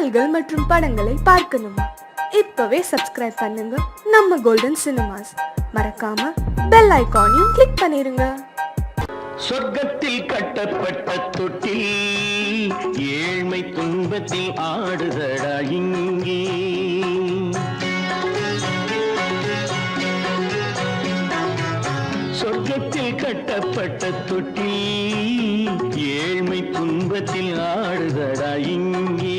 பாடல்கள் மற்றும் படங்களை பார்க்கணுமா? இப்பவே சப்ஸ்கிரைப் பண்ணுங்க நம்ம கோல்டன் சினிமாஸ். மறக்காம பெல் ஐகானையும் கிளிக் பண்ணிருங்க. சொர்க்கத்தில் கட்டப்பட்ட தொட்டில் ஏழ்மை துன்பத்தில் ஆடுதடா இங்கே. சொர்க்கத்தில் கட்டப்பட்ட தொட்டில் ஏழ்மை துன்பத்தில் ஆடுதடா இங்கே.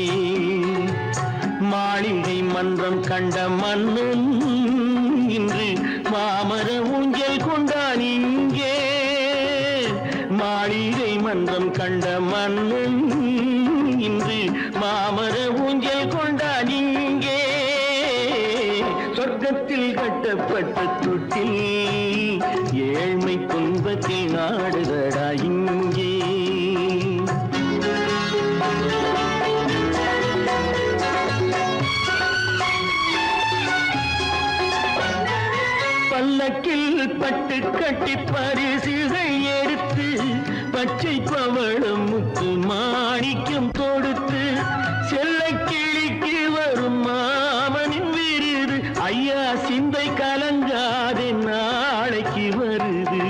மாளிகை மன்றம் கண்ட மன்னன் இன்று மாமர ஊஞ்சல் கொண்டான் இங்கே. மாளிகை மன்றம் கண்ட மன்னன் இன்று மாமர ஊஞ்சல் கொண்டான் இங்கே. சொர்க்கத்தில் கட்டப்பட்ட தொட்டில் ஏழ்மை துன்பத்தில் நாடுதடா இங்கே. பல்லக்கில் பட்டு கட்டி பரிசுகள் எடுத்து பச்சை பவளம் முத்து மாணிக்கம் கொடுத்து செல்ல கிளிக்கு வரும் மாமனின் விருது. ஐயா சிந்தை கலங்காதே நாளைக்கு வருது.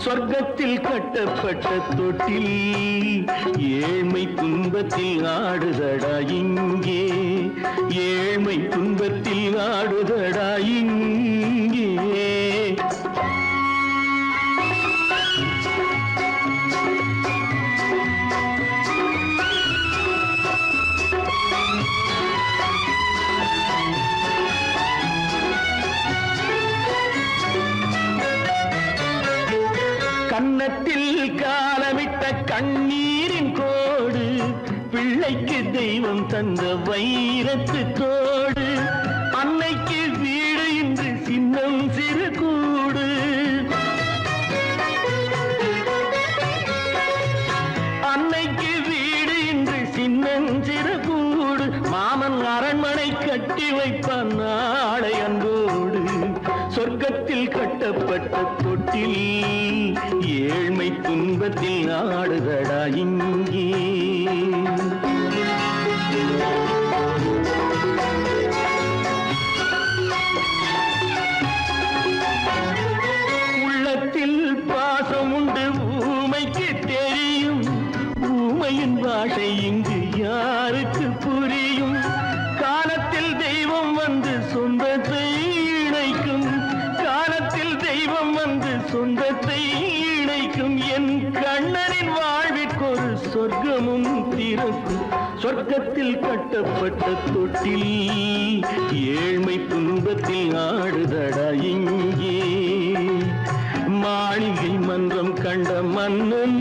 சொர்க்கத்தில் கட்டப்பட்ட தொட்டில் ஏழ்மை துன்பத்தில் ஆடுதடா இங்கே. ஏழ்மை துன்பத்தில் ஆடுதடா இங்கே. கன்னத்தில் காலமிட்ட கண்ணீரின் கோடு பிள்ளைக்கு தெய்வம் தந்த வைரத்து தோடு. அன்னைக்கு வீடு இன்று சின்னம் சிறு கூடு. அன்னைக்கு வீடு இன்று சின்னம் சிறு கூடு. மாமன் அரண்மனை கட்டி வைப்பான் நாளை அன்போடு. சொர்க்கத்தில் கட்டப்பட்ட தொட்டில் ஏழ்மை துன்பத்தில் ஆடுதடா இங்கே. உள்ளத்தில் பாசம் உண்டு ஊமைக்கு தெரியும். ஊமையின் பாஷை இங்கு யாருக்கு புரியும்? காலத்தில் தெய்வம் வந்து சொந்தத்தை இணைக்கும். காலத்தில் தெய்வம் வந்து சொந்தத்தை இணைக்கும். என் கண்ணனின் வாழ்விற்கொரு சொர்க்கமும் திறக்கும். சொர்க்கத்தில் கட்டப்பட்ட தொட்டில் ஏழ்மை துன்பத்தில் ஆடுதடா இங்கே. மாளிகை மன்றம் கண்ட மன்னன்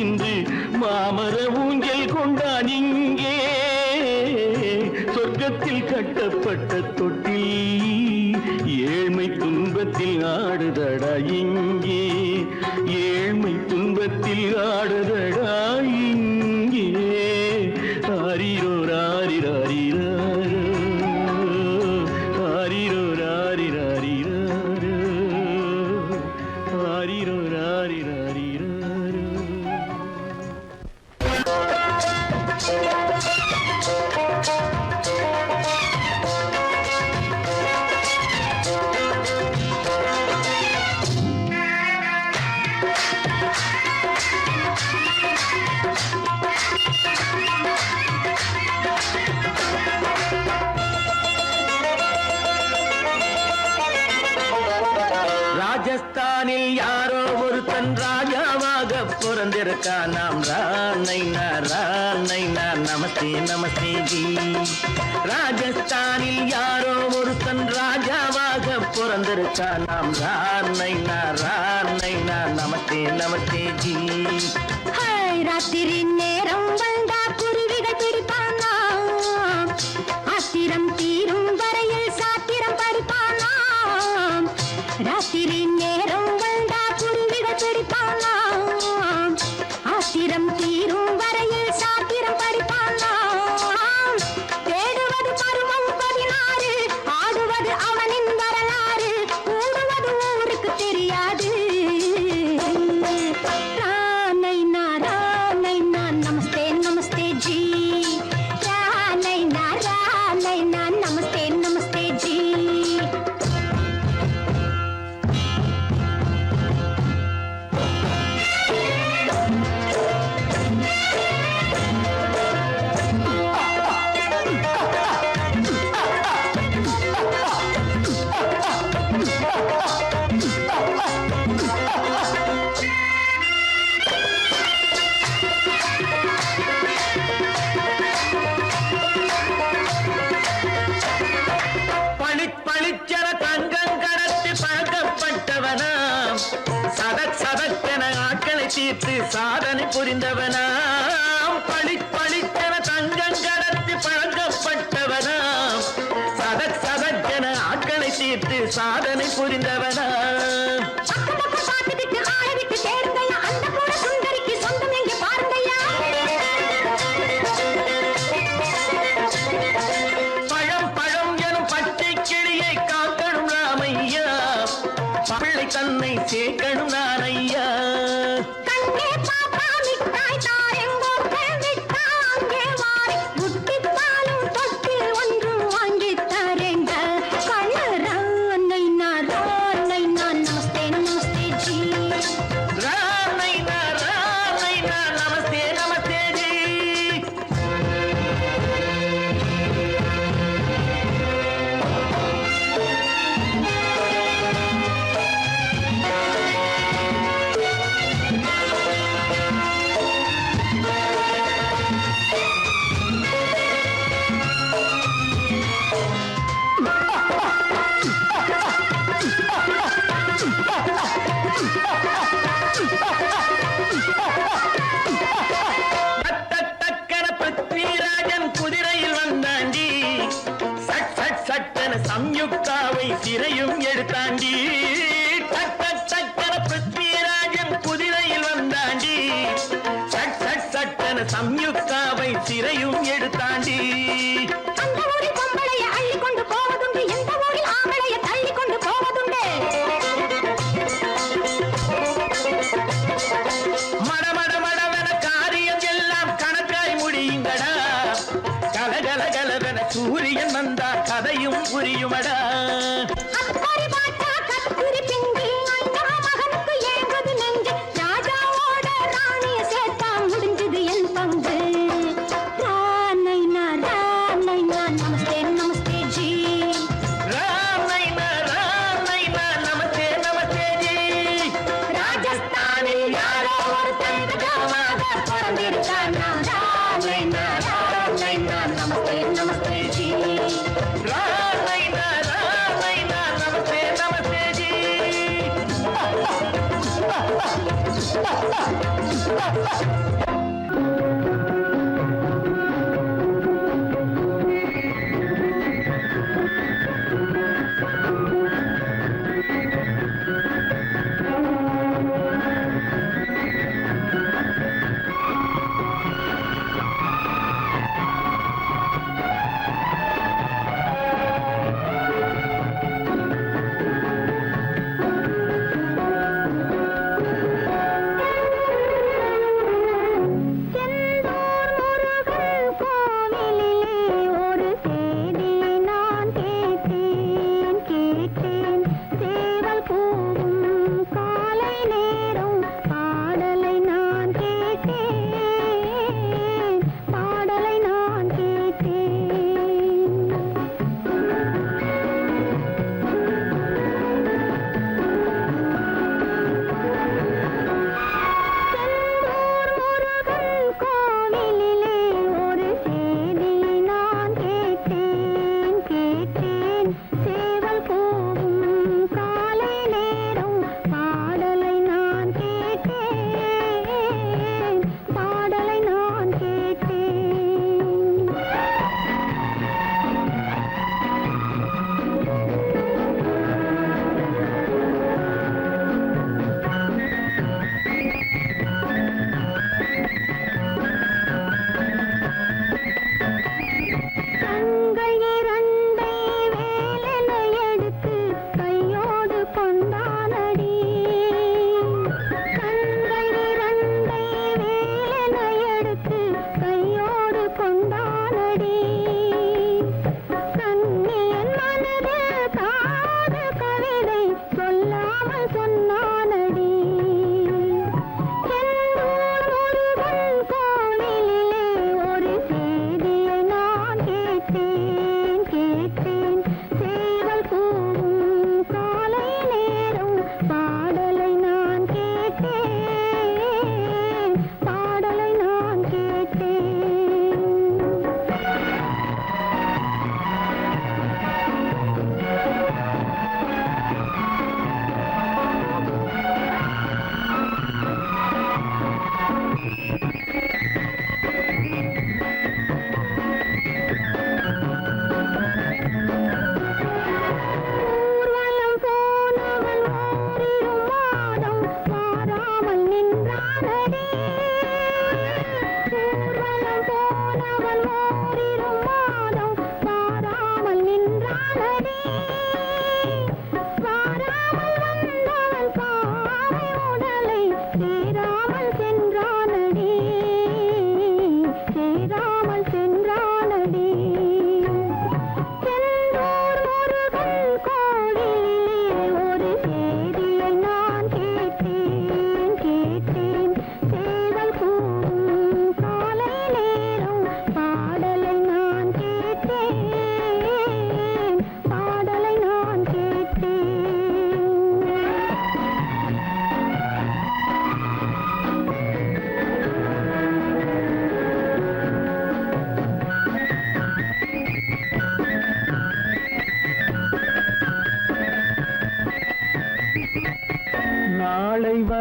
இன்று மாமர ஊஞ்சல் கொண்டான் இங்கே. சொர்க்கத்தில் கட்டப்பட்ட தொட்டில் ஏழ்மை துன்பத்தில் ஆடுதடா இங்கே. ஏழ்மை துன்பத்தில் ஆடுதடா இங்கே. ஆரிரோ ராரிராரிரோ ஆரிரோ ராரிராரிரோ ஆரிரோ ராரிராரிரோ. ராஜஸ்தானில் யாரோ ஒருத்தன் ராஜாவாக பிறந்திருக்கான். நாம் ராணைனா நமஸ்தே நமஸ்தே ஜி. ராஜஸ்தானில் யாரோ ஒருத்தன் ராஜாவாக பிறந்திருக்கான். நாம் ராணைனா நமஸ்தே நமஸ்தே ஜி. ராத்திரி நேரம் வந்தா குருவிகள் பிடிப்பானா. ஆத்திரம் தீரும் வரையில் சாத்திரம் படிப்பானா. ராத்திரி நேரம் வந்தா குருவிகள் பிடிப்பானா. ஆத்திரம் தீரும் வரையில் சாத்திரம் படிப்பானா. தேடுவது பருவம் 16, ஆடுவது அவனின் வரலாறு. கூடுவது ஊருக்கு தெரியாது. ராணைனா நமஸ்தே நமஸ்தே. புரிந்தவனாம் பளிச்சென தங்கம் கடத்தி பழக்கப்பட்டவனாம் சதக் சதக்கென ஆட்களை தீர்த்து சாதனை புரிந்தவனாம் பக்கம் பக்கம் பார்த்துட்டு ஆளை விட்டு தேடுங்கய்யா அந்த கூட சுந்தரிக்கு சொந்தம் எங்க பாருங்கய்யா பழம் எனும் பச்சை கிளியை காக்கணும் ராமையா பிள்ளை தன்னை சேர்க்கணும் நான் ஐயா கண்ணே பாப்பா மிட்டாய் தாரெங்கோ விட்டா அங்கே வாரி முட்டித்தாலும் தொட்டு ஒன்று வாங்கி தரேங்க கண்ணு ரானை நான் நமஸ்தே நமஸ்தே ஜி ராமைனா நமஸ்தே நமஸ்தே ஜி டக்கன பிருத்விராஜன் குதிரையில் வந்தாண்டி சட்டென சம்யுக்தாவை சிறையும் எடுத்தாண்டி டக்கன பிருத்விராஜன் குதிரையில் வந்தாண்டி சட்டென சம்யுக்தாவை சிறையும் எடுத்தாண்டி அந்த ஊரில் பொம்பளைய அள்ளி கொண்டு போவதுண்டு எந்த ஊரில் ஆம்பளைய தள்ளி கொண்டு போவதுண்டு மடவென காரியம் எல்லாம் கணக்காய் முடியுங்கடா கலகலவென சூரியன் வந்தா கதையும் புரியுமடா அக்கறை பாட்டா கத்திரி பிங்கி அண்ணா மகனுக்கு ஏங்குது நெஞ்சு ராஜாவோட ராணிய சேர்த்தா முடிஞ்சது என் பங்கு ரானைனா நமஸ்தே நமஸ்தே ஜி ராமைனா நமஸ்தே நமஸ்தே ஜி ராஜஸ்தானில் யாரோ ஒருத்தன் ராமாக பிறந்திருக்கானா ரானைனா நமஸ்தே நமஸ்தே ஜி ராமைனா நமஸ்தே நமஸ்தே ஜி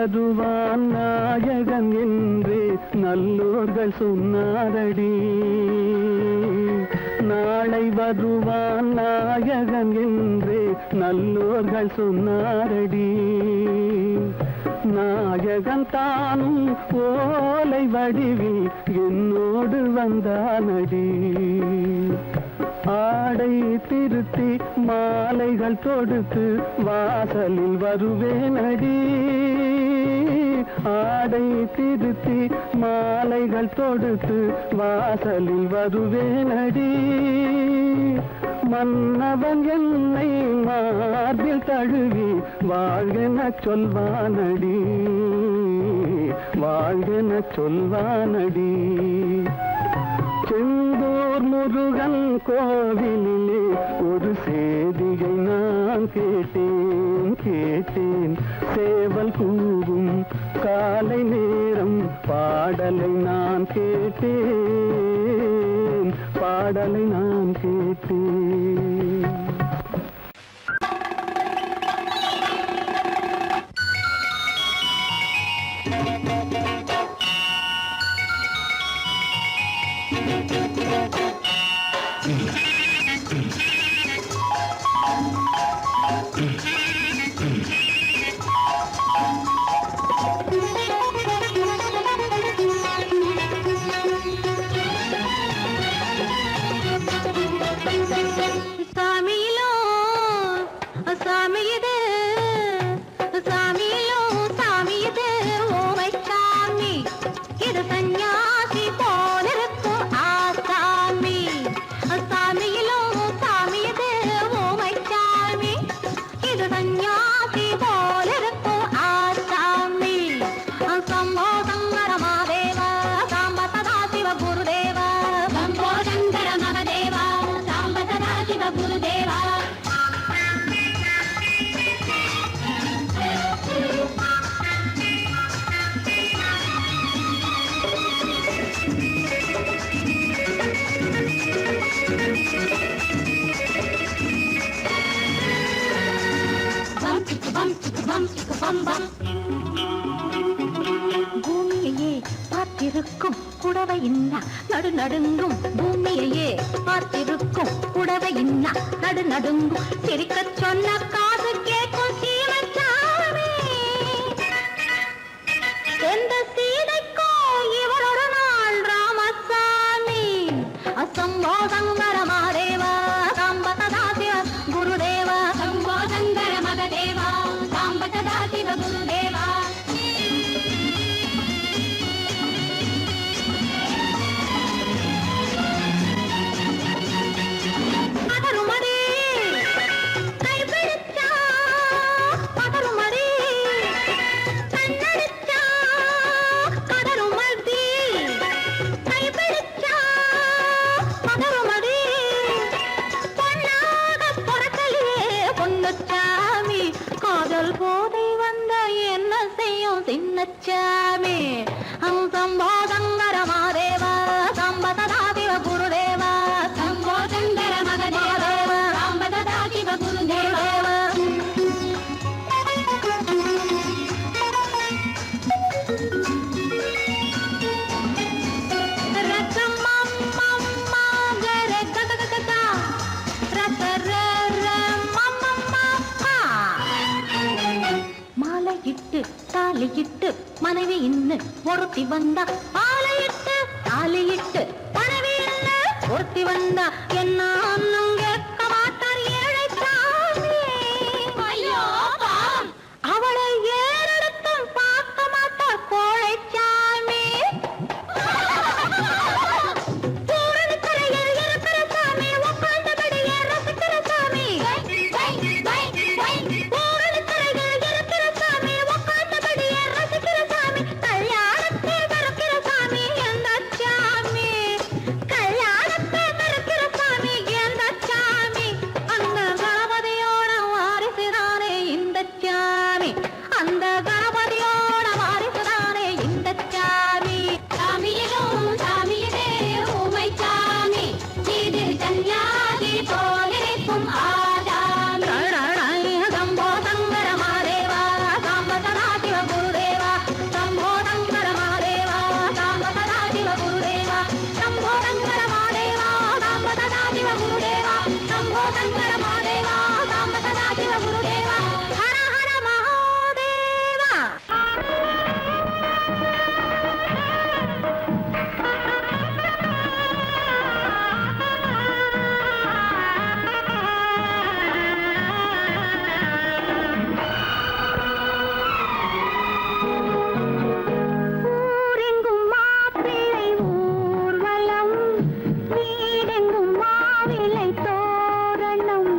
வருவான் நாயகன் என்று நல்லோர்கள் சொன்னாரடி. நாளை வருவான் நாயகன் என்று நல்லோர்கள் சொன்னாரடி. நாயகன் தானும் ஓலை வடிவில் என்னோடு வந்தானடி. ஆடை திருத்தி மாலைகள் தொடுத்து வாசலில் வருவேனடி. ஆடை திருத்தி மாலைகள் தொடுத்து வாசலில் வருவேனடி. மன்னவன் என்னை மார்பில் தழுவி வாழ்கென சொல்வானடி. வாழ்கென சொல்வானடி. செந்தூர் முருகன் கோவிலிலே ஒரு சேதியை நான் கேட்டேன். சேவல் கூவும் காலை நேரம் பாடலை நான் கேட்டேன். பாடலை நான் கேட்டேன். பூமியையே பார்த்திருக்கும் புடவை இன்னா நடு நடுங்கும். பூமியையே பார்த்திருக்கும் புடவை இன்னா நடு நடுங்கும். சிரிக்க சொன்ன காது கேட்கும் சீமச்சாமி. எந்த சீதைக்கோ இவரொரு நாள் ராமசாமி. அசம்போ சங்கர மகதேவா சாம்ப சதா சிவ குருதேவா. சம்போ சங்கர மகதேவா சாம்ப சதா சிவ குருதேவா. சின்னச்சாமி சம்போ சங்கர மகதேவா சாம்ப சதா சிவ குருதேவா. சம்போ சங்கர மகதேவா சாம்ப சதா சிவ குருதேவா. மாலையிட்டு தாலியிட்டு மனைவி இன்னு ஒருத்தி வந்தா. ஆலையிட்டு தாலியிட்டு மனைவி இன்னு ஒருத்தி வந்தா. என்ன ஒன்னும் கேட்க மாட்டார் ஏழை சாமி. ஐயோ அவளை ஏறெடுத்தும் பார்க்க மாட்டார் கோழை சாமி. பூரணிக்கரையில் இருக்கிற சாமி உட்கார்ந்தபடியே ரசிக்கிற சாமி. சம்போ சங்கர மகதேவா சாம்ப சதா சிவ குருதேவா. சங்கர மகாதேவா சாம்ப சதா சிவ குருதேவா ஹர ஹர மகாதேவா. ஊரெங்கும் மாப்பிள்ளை ஊர்வலம், வீடெங்கும் மாவிளை தோரணம்,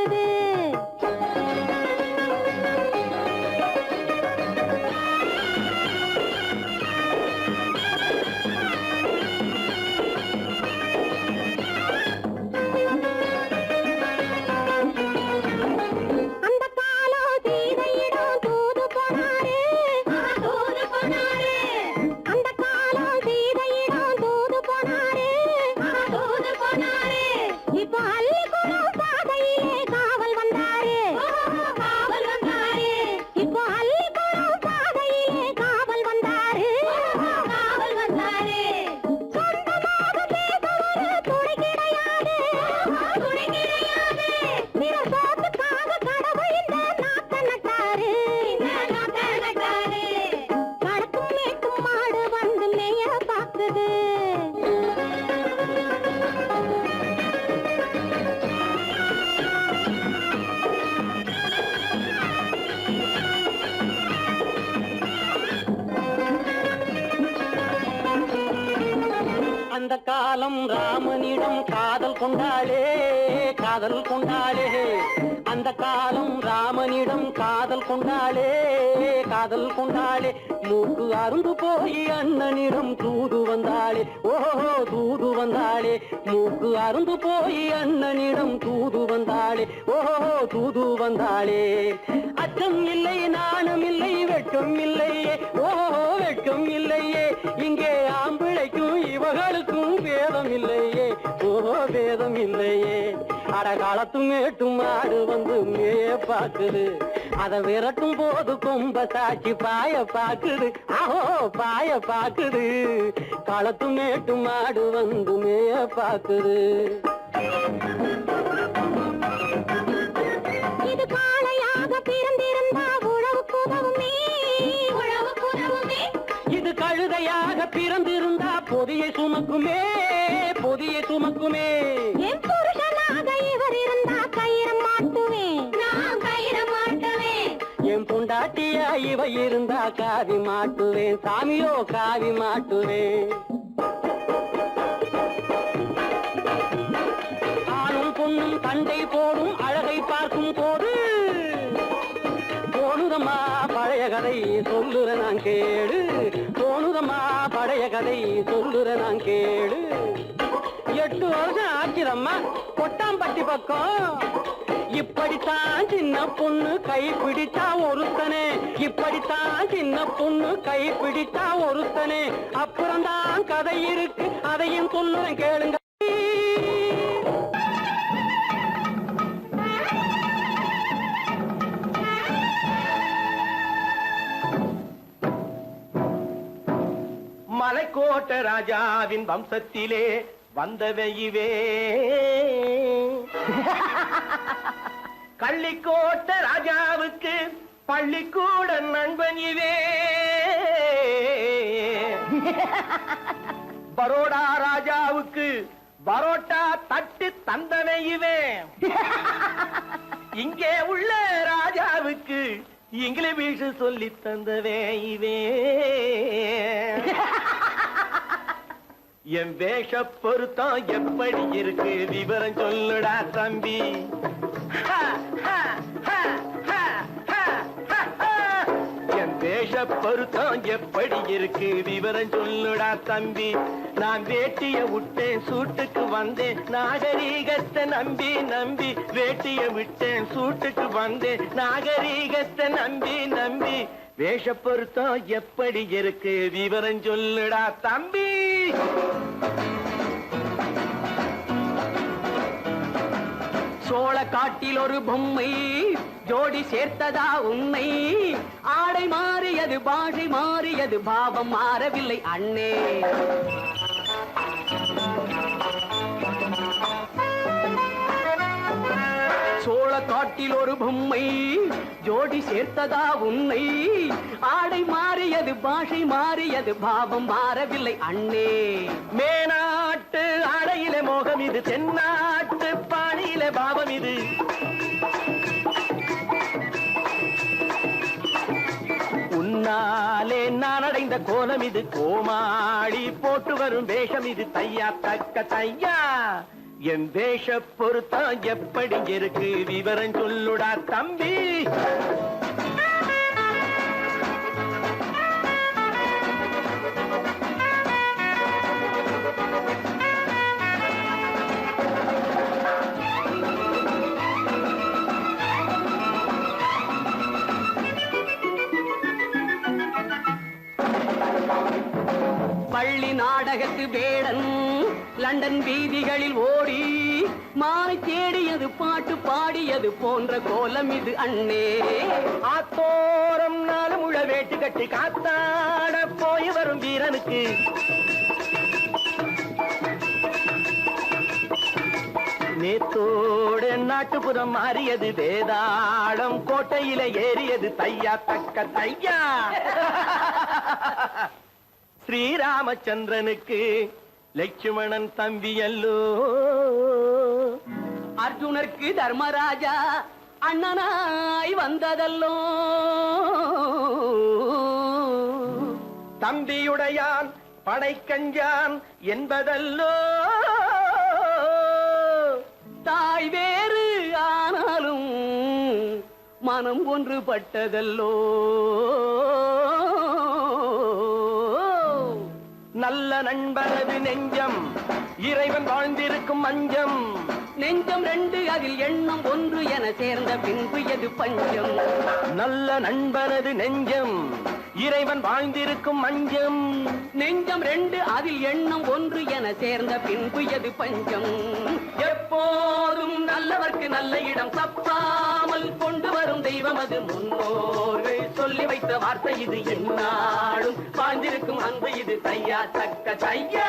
பாக்குது. அந்த காலம் சீதையிடம் தூது போனாரு. அந்த காலம் சீதையிடம் தூது போனாரு. இப்போ அள்ளிக்குளம் பாதையிலே காவல் வந்தாரு. இப்போ அள்ளிக்குளம் பாதையிலே காவல் வந்தாரு. சொந்தமாக பேசவரு துணை கிடையாது. பிறர் சோத்துக்காக கடவுள் இந்த நாட்டை நட்டாரு. கடக்கும் மேட்டும் மாடு வந்து மேய பாக்குது. அந்த காலம் ராமனிடம் காதல் கொண்டாளே காதல் கொண்டாளே. அந்த காலம் ராமனிடம் காதல் கொண்டாளே காதல் கொண்டாளே. மூக்கு அருந்து போய் அண்ணனிடம் தூது வந்தாளே. ஓஹோ தூது வந்தாளே. மூக்கு அருந்து போய் அண்ணனிடம் தூது வந்தாளே. ஓஹோ தூது வந்தாளே. அச்சம் இல்லை நாணம் இல்லை வெட்கம் இல்லையே. ஓஹோ வெட்கம் இல்லையே. இங்கே ஆம்பிளைக்கும் இவர்களுக்கும் பேதம் இல்லையே. ஓஹோ பேதம் இல்லையே. அடகாலத்தும் மேட்டும் மாடு வந்து மேய பாக்குது. அத விரட்டும் போது கொம்ப சாட்சி பாய பாக்குது. ஆஹோ பாய பாக்குது. களத்தும் மேட்டும் மாடு வந்து மேய பாக்குது. இது காளையாக பிறந்திருந்தா உழவுக்கு உதவுமே. இது கழுதையாக பிறந்திருந்தா பொதியை சுமக்குமே பொதியை சுமக்குமே. என் புருஷனாக இவர் இருந்தா கயிறம் மாட்டுவேன். நான் கயிறம் மாட்டுவேன். என் பொண்டாட்டியா இவ இருந்தா காவி மாட்டுவேன். சாமியோ காவி மாட்டுவேன். ஆணும் பொண்ணும் சண்டை போடும் அழகை பார்க்கும் போது தோணுதம்மா பழைய கதை சொல்லுற நான் கேளு. தோணுதம்மா பழைய கதை சொல்லுற நான் கேளு. 8 வருஷம் ஆச்சுதம்மா கொட்டாம்பட்டி பக்கம். இப்படித்தான் சின்ன பொண்ணு கை பிடித்தா ஒருத்தனே. இப்படித்தான் சின்ன பொண்ணு கை பிடித்தா ஒருத்தனே. அப்புறம்தான் கதை இருக்கு அதையும் சொல்லுறேன் கேளுங்க. மலைக்கோட்ட ராஜாவின் வம்சத்திலே வந்தவையுவே. கள்ளிக்கோட்ட ராஜாவுக்கு பள்ளிக்கூட நண்பன் இவே. பரோடா ராஜாவுக்கு பரோட்டா தட்டு தந்தனையுவே. இங்கே உள்ள ராஜாவுக்கு இங்கிலீஷ் சொல்லி தந்தவே இவே. என் வேஷ பொருத்தம் எப்படி இருக்கு விவரம் சொல்லுடா தம்பி. என் வேஷ பொருத்தம் எப்படி இருக்கு விவரம் சொல்லுடா தம்பி. நான் வேட்டிய விட்டேன் சூட்டுக்கு வந்தேன் நாகரீகத்தை நம்பி நம்பி. வேட்டிய விட்டேன் சூட்டுக்கு வந்தேன் நாகரீகத்தை நம்பி நம்பி. வேஷ பொருத்தம் எப்படி இருக்கு விவரம் சொல்லுடா தம்பி. சோழ காட்டில் ஒரு பொம்மை ஜோடி சேர்த்ததா உண்மை. ஆடை மாறியது பாஷை மாறியது பாவம் மாறவில்லை அண்ணே. சோழ காட்டில் ஒரு பொம்மை ஜோடி சேர்த்ததா உண்மை. ஆடை மாறியது பாஷை மாறியது பாவம் மாறவில்லை அண்ணே. மேனாட்டு ஆடையில மோகம் இது தென்னாட்டு பாணியில பாவம் இது. உன்னாலே நான் அடைந்த கோலம் இது. கோமாளி போட்டு வரும் வேஷம் இது. தையா தக்க தையா என் தேச பொருத்தம் எப்படி இருக்கு விவரம் சொல்லுடா தம்பி. பள்ளி நாடகத்து வேடன் லண்டன் வீதிகளில் ஓடி மாலை தேடியது பாட்டு பாடியது போன்ற கோலம் இது அண்ணே. ஆத்தோரம் நாலு முழ வேட்டு கட்டி காத்தாட போய் வரும் வீரனுக்கு நேத்தோடு நாட்டுப்புறம் மாறியது வேதாளம் கோட்டையில ஏறியது தையா தக்க தையா. ஸ்ரீராமச்சந்திரனுக்கு லட்சுமணன் தம்பி அல்லோ. அர்ஜுனருக்கு தர்மராஜா அண்ணனாய் வந்ததல்லோ. தம்பியுடையான் படைக்கஞ்சான் என்பதல்லோ. தாய் வேறு ஆனாலும் மனம் ஒன்றுபட்டதல்லோ. நல்ல நண்பனது நெஞ்சம் இறைவன் வாழ்ந்திருக்கும் மஞ்சம். நெஞ்சம் ரெண்டு அதில் எண்ணம் ஒன்று என சேர்ந்த பின்பு எது பஞ்சம். நல்ல நண்பனது நெஞ்சம் இறைவன் வாழ்ந்திருக்கும் மஞ்சம். நெஞ்சம் ரெண்டு அதில் எண்ணம் ஒன்று என சேர்ந்த பின்பு எது பஞ்சம். எப்போதும் நல்லவர்க்கு நல்ல இடம் தப்பாமல் கொண்டு வரும் தெய்வம் அது முன்னோர்கள் சொல்லி வைத்த வார்த்தை இது. என்னாலும் வாழ்ந்திருக்கும் அன்பு இது தையா தக்க தையா.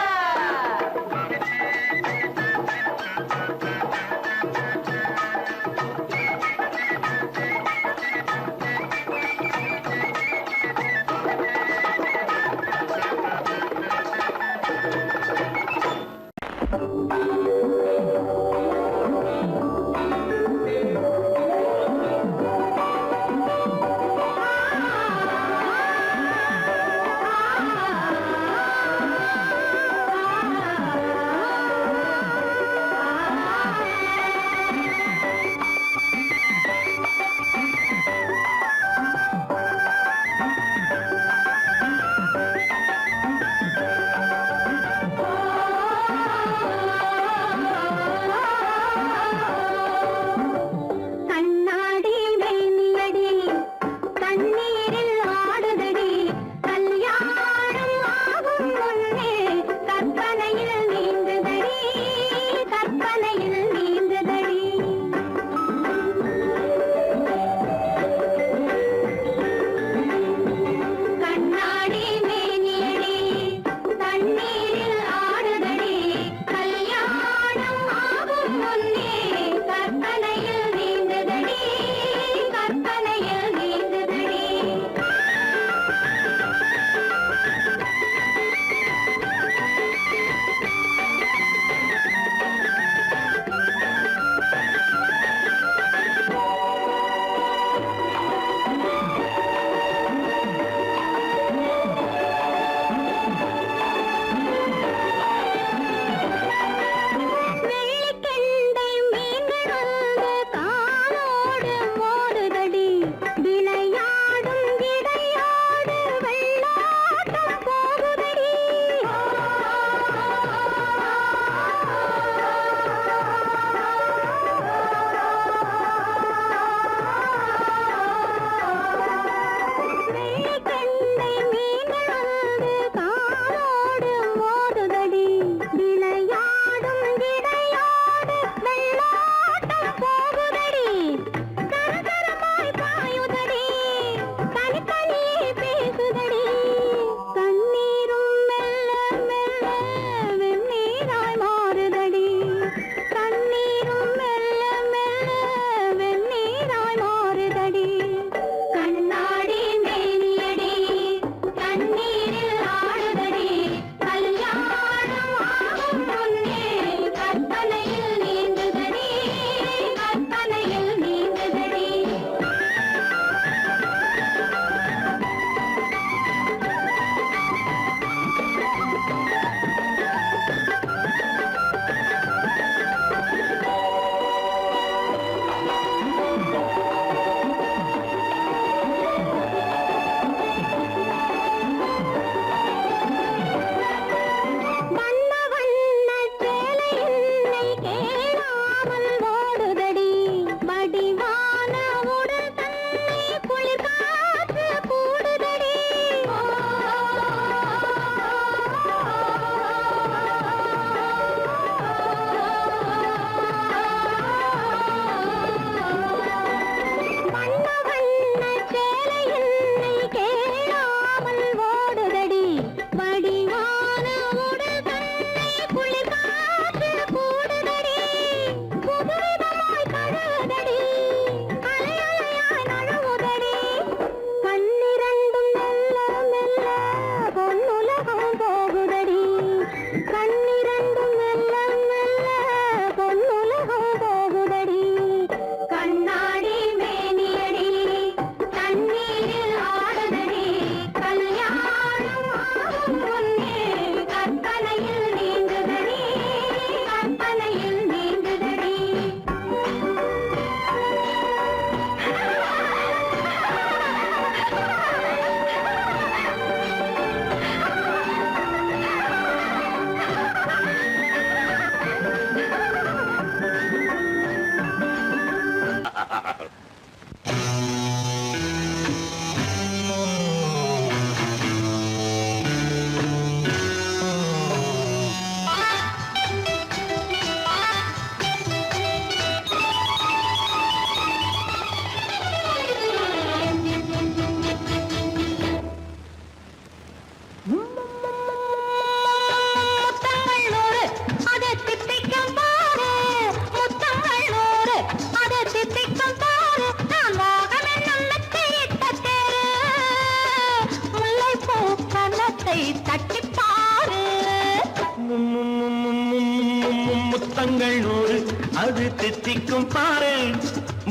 அது தித்திக்கும் பாரு,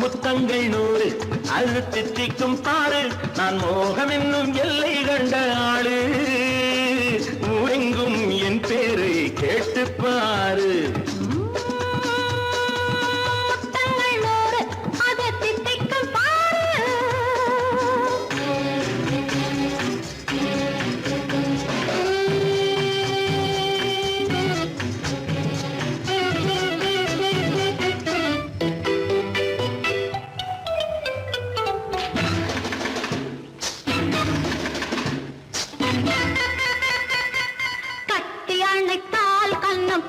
முத்தங்கள் 100 அது தித்திக்கும் பாரு. நான் மோகம் என்னும் எல்லை கண்ட ஆளு, ஊரெங்கும் என் பேரை கேட்டு பாரு.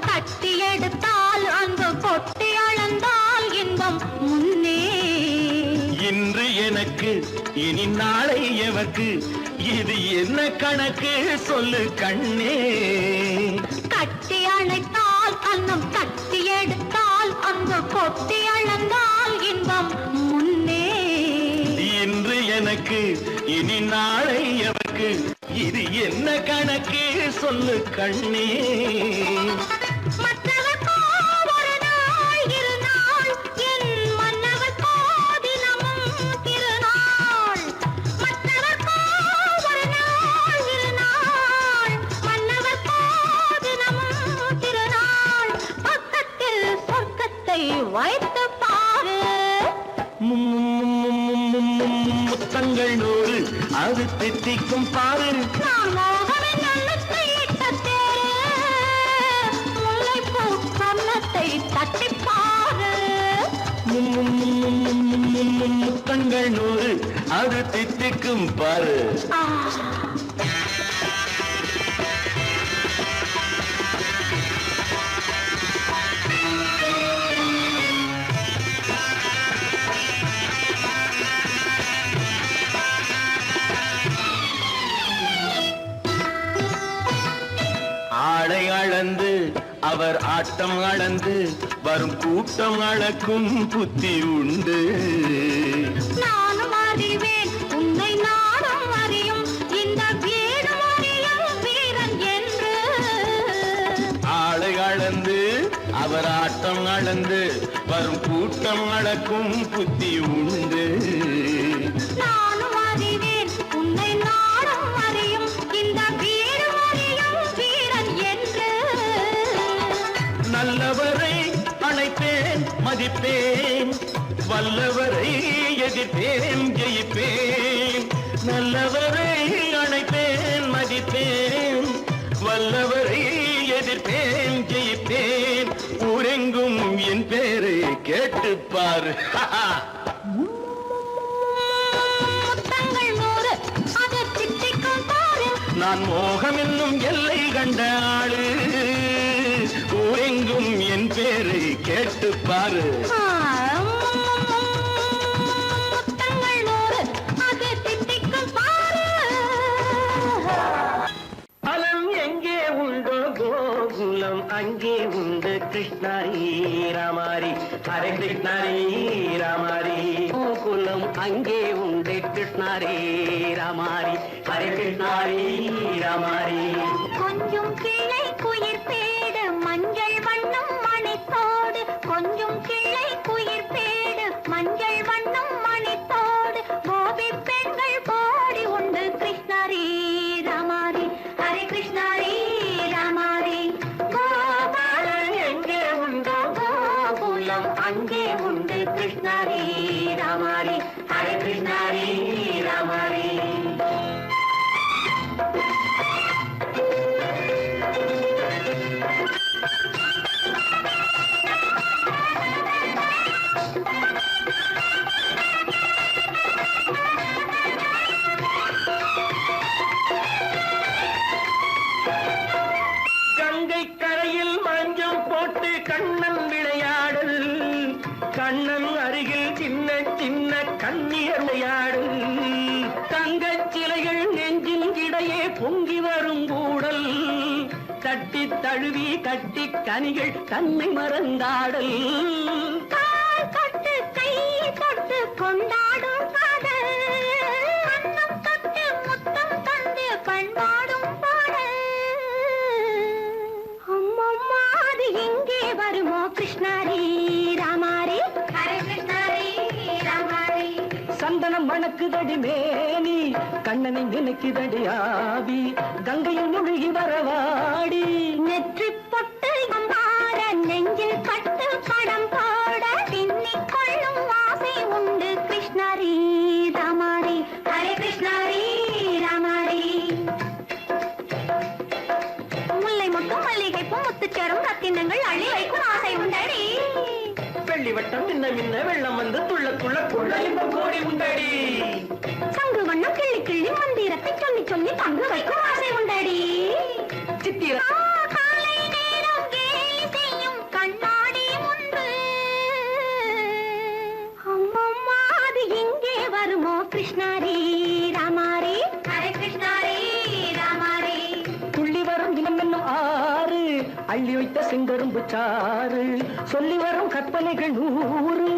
கட்டி எடுத்தால் அங்கு கொட்டி அளந்தால் இன்பம் முன்னே. இன்று எனக்கு இனி நாளை எவர்க்கு, இது என்ன கணக்கு சொல்லு கண்ணே. கட்டி அணைத்தால் கண்ணம் கட்டி எடுத்தால் அங்கு கொட்டி அளந்தால் இன்பம் முன்னே. இன்று எனக்கு இனி நாளை எவர்க்கு, இது என்ன கணக்கு சொல்லு கண்ணே. மற்றவர்க்கோ ஒரு நாள் இருநாள், என் மன்னவர்க்கோ தினமும் திருநாள். மற்றவர்க்கோ ஒரு நாள் இருநாள், மன்னவர்க்கோ தினமும் திருநாள். பக்கத்தில் சொர்க்கத்தை வைத்து பாரு. முத்தங்கள் 100 அது தித்திக்கும் பாரு. நான் மோகனின் எண்ணத்தை இட்ட தேரு, முல்லைப்பூ கன்னத்தை தட்டிப் பாரு. முத்தங்கள் 100 அது தித்திக்கும் பாரு. ஆ. ஆடை அளந்து அவர் ஆட்டம் அளந்து வரும் கூட்டம் அளக்கும் புத்தி உண்டு. நானும் அறிவேன் உன்னை நானும் அறியும் இந்த வீடு அறியும் வீரன் என்று. ஆடை அளந்து அவர் ஆட்டம் அளந்து வரும் கூட்டம் அளக்கும் புத்தி உண்டு. நானும் அறிவேன் உன்னை நானும் அறியும் இந்த வீடு அறியும் வீரன் என்று. நல்லவரை அழைப்பேன் மதிப்பேன், வல்லவரை எதிர்ப்பேன் ஜெயிப்பேன். நல்லவரை அழைப்பேன் மதிப்பேன், வல்லவரை எதிர்ப்பேன் ஜெயிப்பேன். ஊரெங்கும் என் பேரை கேட்டுப்பார். முத்தங்கள் 100 அது தித்திக்கும் பாரு. நான் மோகம் என்னும் எல்லை கண்ட ஆளு, ஊரெங்கும் என் பேரை கேட்டுப்பாரு. முத்தங்கள் 100 அது தித்திக்கும் பாரு. பலம் எங்கே உண்டோ கோகுலம் அங்கே உண்டு கிருஷ்ணாரி ராமாரி. ஹரே கிருஷ்ணாரி ராமாரி. கோகுலம் அங்கே உண்டு கிருஷ்ணாரே ராமாரி. ஹரே கிருஷ்ணாரி ராமாரி. கொஞ்சம் கிளை குயிர் பேடு மஞ்சள் வண்ணம் மணித்தோடு, கொஞ்சம் கிளை குயிர் பேடு மஞ்சள் வண்ணம் மணித்தோடு. கோபி பெண்கள் கோடி உண்டு கிருஷ்ணாரி ராமாரி. ஹரே கிருஷ்ணாரி ராமாரி. கோபாலன் எங்கே உண்டோ கோகுலம் அங்கே உண்டு கிருஷ்ணாரி ராமாரி. ஹரே கிருஷ்ணாரி ராமாரி. கங்கை கரையில் மஞ்சம் போட்டு கண்ணன் விளையாடல், கண்ணன் அருகில் சின்ன சின்ன கண்ணியர் விளையாடல். தங்கச் சிலைகள் நெஞ்சின் இடையே பொங்கி வரும் கூடல், தட்டி தழுவி கட்டி கனிகள் தன்னை மறந்தாடல். கால் தொட்டு கை தொட்டு கொண்டாடும் காதல், கண்ணம் தொட்டு முத்தம் தந்து பண்பாடும் பாடல். அம்மம்மா அது எங்கே வருமோ கிருஷ்ணாரி மணக்குதடி மேனி கண்ணனை நினைக்குதடி ஆவி கங்கையில் முழுகி வரவாடி நெற்றி பொட்டு மாற நெஞ்சில் கட்டு படம் போட பின்னிக் கொள்ளும் ஆசை உண்டு கிருஷ்ணரி ராமாரி ஹரே கிருஷ்ணரி ராமாரி முல்லை மொட்டும் மல்லிகை பூ முத்துச்சேரும் ரத்தினங்கள் அள்ளி வைக்கும் ஆசை உண்டடி வெள்ளி வட்டம் மின்ன மின்ன வெள்ளம் வந்து துள்ள துள்ள கொள்ள இன்பம் கோடி உண்டடி சங்கு வண்ணம் கிள்ளி கிள்ளி மந்திரத்தை சொல்லி சொல்லி பங்கு வைக்கும் ஆசை உண்டடி சித்திர காலை நேரம் கேலி செய்யும் கண்ணாடி முன்பு அம்மம்மா அது எங்கே வருமோ கிருஷ்ணாரி ராமாரி ஹரே கிருஷ்ணாரி ராமாரி துள்ளி வரும் தினம் என்னும் ஆறு அள்ளி வைத்த செங்கரும்பு சாறு சொல்லி வரும் கற்பனைகள் 100